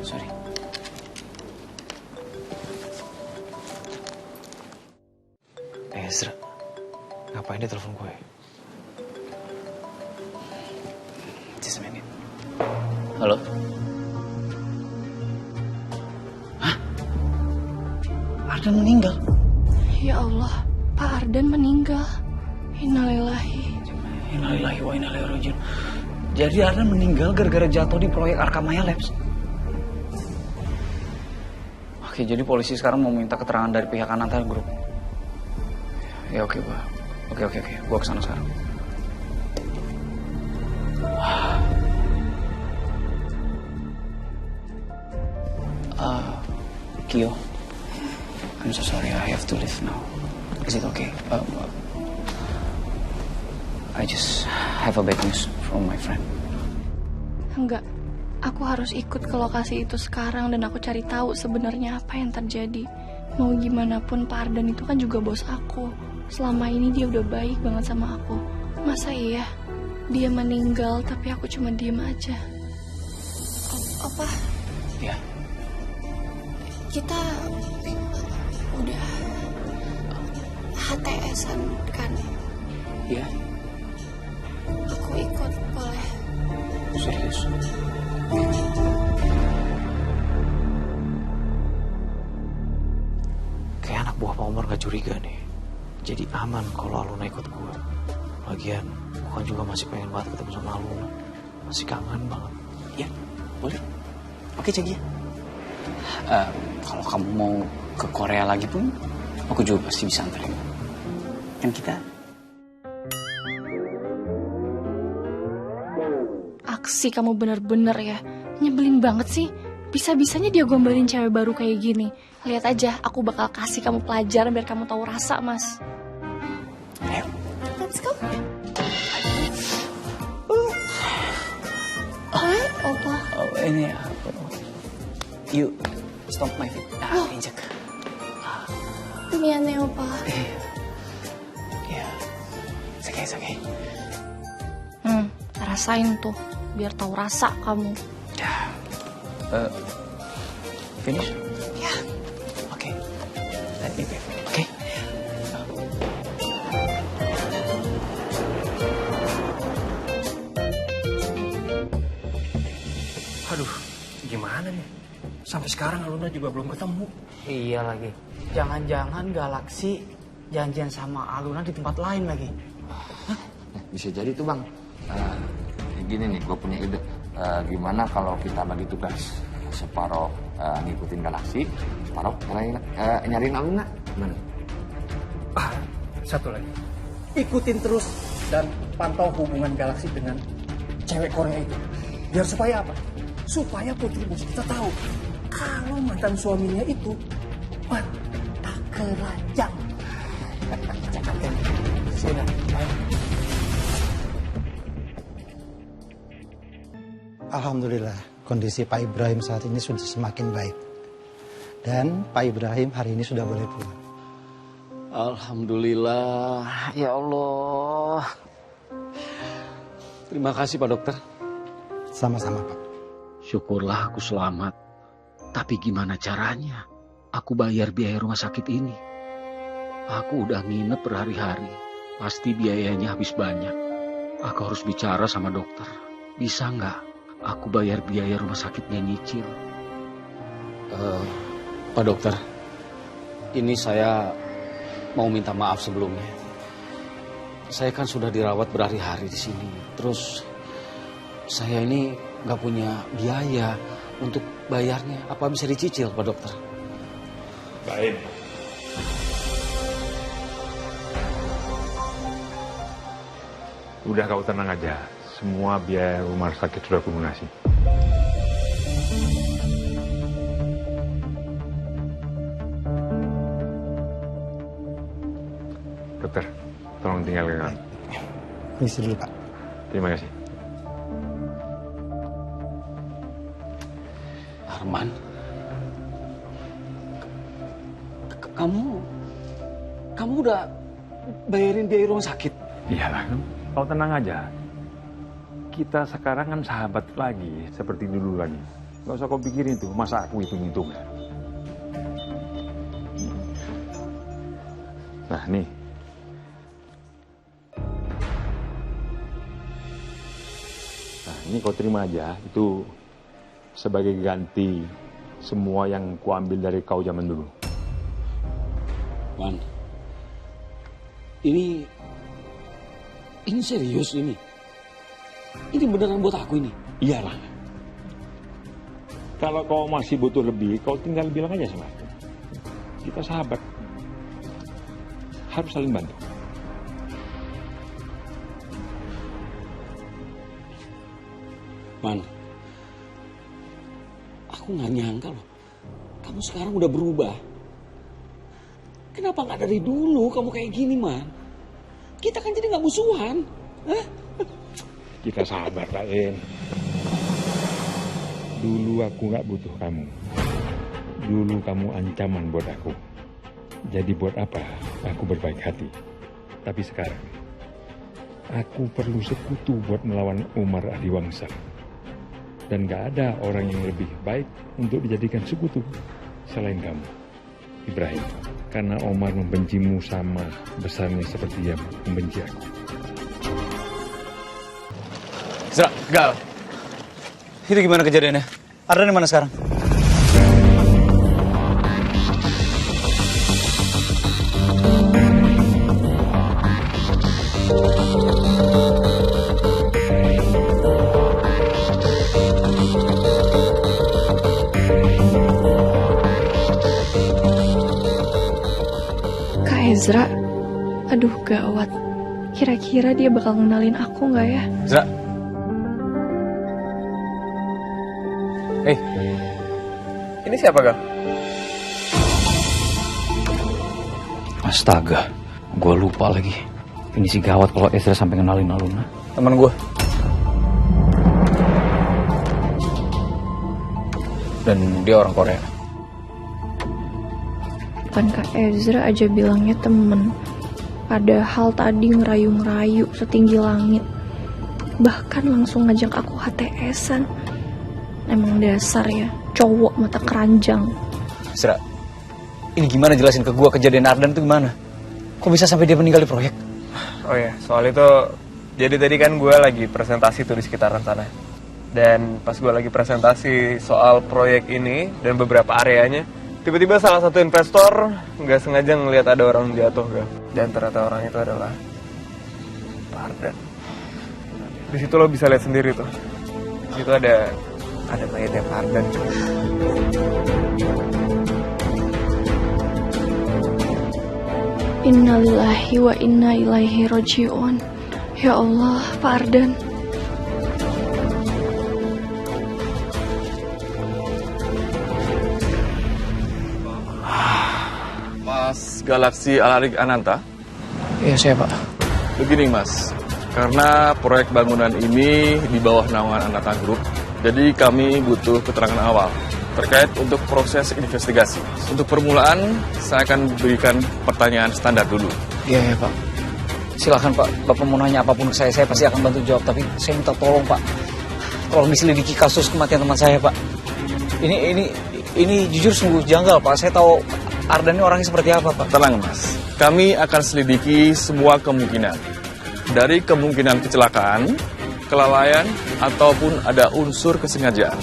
Sorry. Ezra, ngapain dia telepon gue? Just a minute. Halo? Hah? Ardan meninggal? Ya Allah, Pak Ardan meninggal. Innalillahi. Innalillahi wa inna ilaihi raji'un. Jadi Ardan meninggal gara-gara jatuh di proyek Arkamaya Labs. Oke, jadi polisi sekarang mau minta keterangan dari pihak Ananta Group. Ya oke, Pak. Oke. Gua kesana sekarang. Kyo, I'm so sorry. I have to leave now. Is it okay? I just have a bad news from my friend. Enggak, aku harus ikut ke lokasi itu sekarang dan aku cari tahu sebenarnya apa yang terjadi. Mau gimana pun Pak Ardan itu kan juga bos aku. Selama ini dia udah baik banget sama aku. Masa iya dia meninggal tapi aku cuma diem aja? Apa? Ya. Kita udah HTS-an kan? Ya. Aku ikut boleh? Serius. Kayak anak buah Pak Umar gak curiga nih. Jadi aman kalau Aluna ikut gue. Lagian, gue kan juga masih pengen banget ketemu sama Aluna. Masih kangen banget. Ya, boleh. Oke, Cagi. Kalau kamu mau ke Korea lagi pun, aku juga pasti bisa anterin. Kan kita? Aksi kamu bener-bener ya. Nyebelin banget sih. Bisa-bisanya dia gombalin cewek baru kayak gini. Lihat aja, aku bakal kasih kamu pelajaran biar kamu tahu rasa, Mas. Ayo. Let's go. Opa. Oh, ini apa? You stop my feet. Injek. Miane, Opa. Ya. It's okay. Rasain tuh, biar tahu rasa kamu. Finish? Ya. Okay. Let me be. Okay. Aduh, gimana nih? Sampai sekarang Aluna juga belum ketemu. Iya lagi. Jangan-jangan Galaksi janjian sama Aluna di tempat lain lagi. Hah? Bisa jadi tuh bang. Gini nih, gue punya ide. Gimana kalau kita bagi tugas? Separuh ngikutin Galaksi, separuh nyariin Aluna. Gimana? Satu lagi. Ikutin terus dan pantau hubungan Galaksi dengan cewek Korea itu. Biar supaya apa? Supaya Putri Bos kita tahu kalau mantan suaminya itu mata keranjang. Cakap kan? Sudah, ayo. Alhamdulillah, kondisi Pak Ibrahim saat ini sudah semakin baik. Dan Pak Ibrahim hari ini sudah boleh pulang. Alhamdulillah, ya Allah. Terima kasih Pak Dokter. Sama-sama Pak. Syukurlah aku selamat. Tapi gimana caranya aku bayar biaya rumah sakit ini? Aku udah nginep berhari-hari. Pasti biayanya habis banyak. Aku harus bicara sama dokter. Bisa nggak aku bayar biaya rumah sakitnya nyicil? Pak Dokter, ini saya mau minta maaf sebelumnya. Saya kan sudah dirawat berhari-hari di sini. Terus saya ini nggak punya biaya untuk bayarnya. Apa bisa dicicil, Pak Dokter? Baik. Udah, kau tenang aja. Semua biaya rumah sakit sudah aku lunasi. Dokter, tolong tinggalkan. Misi dulu Pak. Terima kasih. Arman, kamu udah bayarin biaya rumah sakit? Iyalah, kau tenang aja. Kita sekarang kan sahabat lagi, seperti dulu lagi. Nggak usah kau pikirin tuh, masa aku hitung-hitung ya. Nah nih. Nah ini kau terima aja, itu sebagai ganti semua yang kuambil dari kau zaman dulu. Man, ini serius ini. Ini beneran buat aku ini. Iyalah. Kalau kau masih butuh lebih, kau tinggal bilang aja sama aku. Kita sahabat. Harus saling bantu. Man, aku nggak nyangka loh. Kamu sekarang udah berubah. Kenapa nggak dari dulu kamu kayak gini, Man? Kita kan jadi nggak musuhan. Hah? Kita sahabat lain. Dulu aku nggak butuh kamu. Dulu kamu ancaman buat aku. Jadi buat apa aku berbaik hati? Tapi sekarang, aku perlu sekutu buat melawan Umar Adiwangsa. Dan gak ada orang yang lebih baik untuk dijadikan sekutu selain kamu, Ibrahim. Karena Omar membencimu sama besarnya seperti dia membenci aku. Zra, Gal. Itu gimana kejadiannya? Ardan di mana sekarang? Kak Ezra, aduh gawat. Kira-kira dia bakal ngenalin aku nggak ya? Zra. Ini siapa, Gal? Astaga, gue lupa lagi. Ini sih gawat kalau Ezra sampai kenalin Aluna. Teman gue. Dan dia orang Korea. Kan Kak Ezra aja bilangnya temen. Padahal tadi ngerayu-ngerayu setinggi langit. Bahkan langsung ngajak aku HTS-an. Emang dasar ya, cowok mata keranjang. Ezra, ini gimana jelasin ke gue kejadian Ardan itu gimana? Kok bisa sampai dia meninggal di proyek? Oh ya, soal itu, jadi tadi kan gue lagi presentasi tuh di sekitaran sana. Dan pas gue lagi presentasi soal proyek ini dan beberapa areanya, tiba-tiba salah satu investor nggak sengaja ngelihat ada orang jatuh, Gal. Dan ternyata orang itu adalah Pak Ardan. Di situ lo bisa lihat sendiri tuh. Di situ ada mayatnya Pak Ardan. Innalillahi wa inna ilaihi roji'un. Ya Allah, Pak Ardan. Mas Galaksi Alarik Ananta? Iya, saya Pak. Begini Mas, karena proyek bangunan ini di bawah naungan Ananta Group, jadi kami butuh keterangan awal terkait untuk proses investigasi. Untuk permulaan, saya akan berikan pertanyaan standar dulu. Iya, Pak. Silakan Pak, Bapak mau nanya apapun ke saya pasti akan bantu jawab. Tapi saya minta tolong Pak, tolong diselidiki kasus kematian teman saya Pak. Ini jujur sungguh janggal Pak. Saya tahu Ardan ini orangnya seperti apa Pak. Tenang Mas, kami akan selidiki semua kemungkinan. Dari kemungkinan kecelakaan, kelalaian, ataupun ada unsur kesengajaan.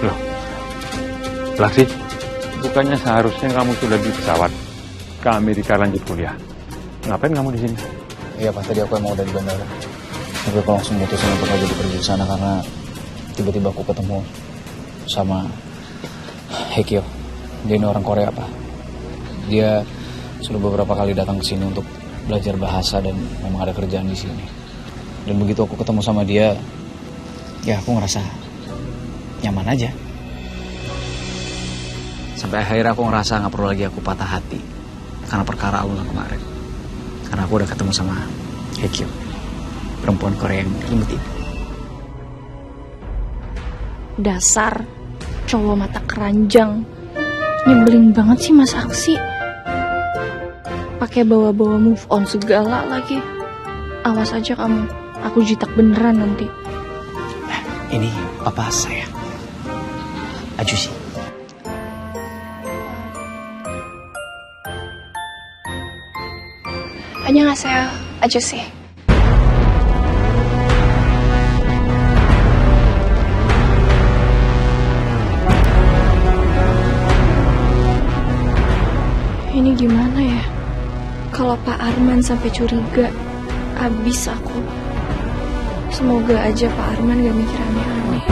Loh, Laksi, bukannya seharusnya kamu sudah di pesawat ke Amerika lanjut kuliah? Ngapain kamu di sini? Iya Pak, tadi aku emang udah di bandara. Tapi aku langsung mutusin untuk gak jadi pergi di sana karena tiba-tiba aku ketemu sama Hekyo. Dia ini orang Korea Pak. Dia sudah beberapa kali datang ke sini untuk belajar bahasa dan memang ada kerjaan di sini. Dan begitu aku ketemu sama dia, ya aku ngerasa nyaman aja. Sampai akhirnya aku ngerasa gak perlu lagi aku patah hati karena perkara Aluna kemarin. Karena aku udah ketemu sama Hekyo, perempuan Korea yang imut ini. Dasar cowok mata keranjang. Nyebelin banget sih Mas Aksi. Pakai bawa-bawa move on segala lagi. Awas aja kamu, Aku jitak beneran nanti. Ini papa saya. Ajusi. 안녕하세요, 아저씨. Ini gimana ya? Kalau Pak Arman sampai curiga, abis aku. Semoga aja Pak Arman gak mikir aneh-aneh.